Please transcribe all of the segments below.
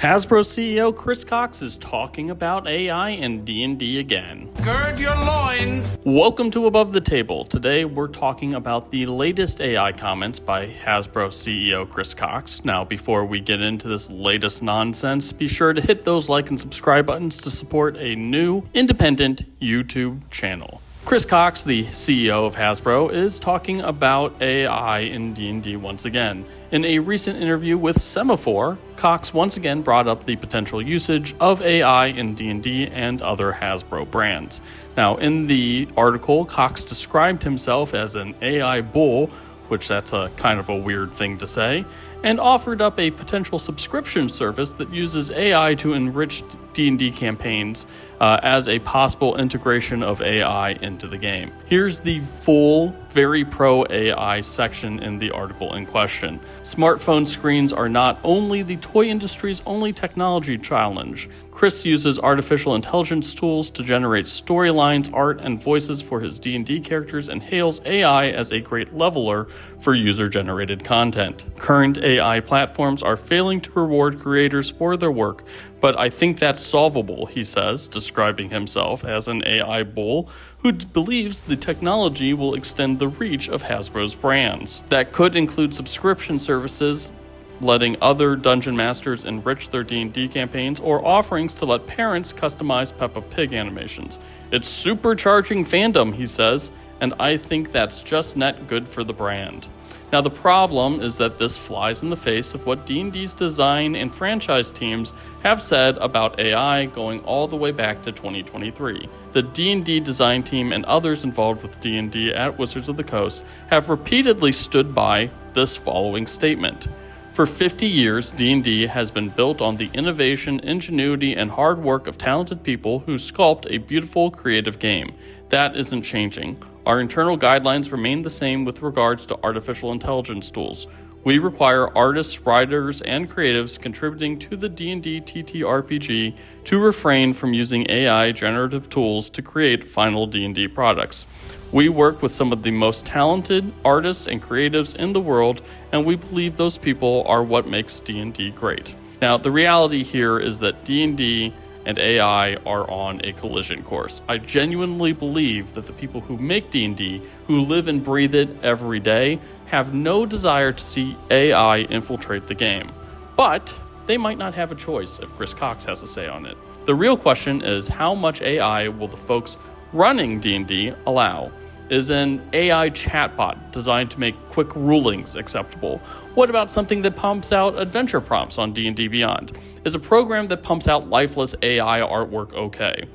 Hasbro CEO Chris Cox is talking about AI and D&D again. Gird your loins! Welcome to Above the Table. Today we're talking about the latest AI comments by Hasbro CEO Chris Cox. Now, before we get into this latest nonsense, be sure to hit those like and subscribe buttons to support a new independent YouTube channel. Chris Cox, the CEO of Hasbro, is talking about AI in D&D once again. In a recent interview with Semaphore, Cox once again brought up the potential usage of AI in D&D and other Hasbro brands. Now, in the article, Cox described himself as an AI bull, which that's a kind of a weird thing to say, and offered up a potential subscription service that uses AI to enrich D&D campaigns as a possible integration of AI into the game. Here's the full, very pro-AI section in the article in question. Smartphone screens are not only the toy industry's only technology challenge. Chris uses artificial intelligence tools to generate storylines, art, and voices for his D&D characters and hails AI as a great leveler for user-generated content. Current AI platforms are failing to reward creators for their work, but I think that's solvable, he says, describing himself as an AI bull who believes the technology will extend the reach of Hasbro's brands. That could include subscription services, letting other dungeon masters enrich their D&D campaigns, or offerings to let parents customize Peppa Pig animations. It's supercharging fandom, he says, and I think that's just net good for the brand. Now, the problem is that this flies in the face of what D&D's design and franchise teams have said about AI going all the way back to 2023. The D&D design team and others involved with D&D at Wizards of the Coast have repeatedly stood by this following statement. For 50 years, D&D has been built on the innovation, ingenuity, and hard work of talented people who sculpt a beautiful, creative game. That isn't changing. Our internal guidelines remain the same with regards to artificial intelligence tools. We require artists, writers, and creatives contributing to the D&D TTRPG to refrain from using AI generative tools to create final D&D products. We work with some of the most talented artists and creatives in the world, and we believe those people are what makes D&D great. Now, the reality here is that D&D and AI are on a collision course. I genuinely believe that the people who make D&D, who live and breathe it every day, have no desire to see AI infiltrate the game. But they might not have a choice if Chris Cox has a say on it. The real question is, how much AI will the folks running D&D allow? Is an AI chatbot designed to make quick rulings acceptable? What about something that pumps out adventure prompts on D&D Beyond? Is a program that pumps out lifeless AI artwork okay?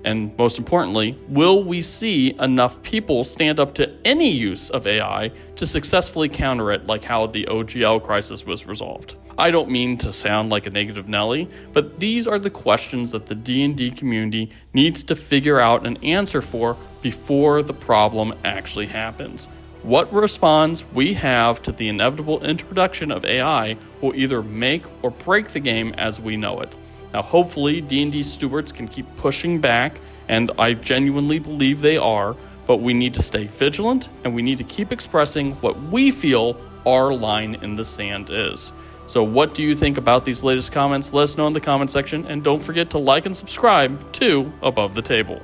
And most importantly, will we see enough people stand up to any use of AI to successfully counter it, like how the OGL crisis was resolved? I don't mean to sound like a negative Nelly, but these are the questions that the D&D community needs to figure out an answer for before the problem actually happens. What response we have to the inevitable introduction of AI will either make or break the game as we know it. Now, hopefully, D&D stewards can keep pushing back, and I genuinely believe they are, but we need to stay vigilant, and we need to keep expressing what we feel our line in the sand is. So what do you think about these latest comments? Let us know in the comment section, and don't forget to like and subscribe to Above the Table.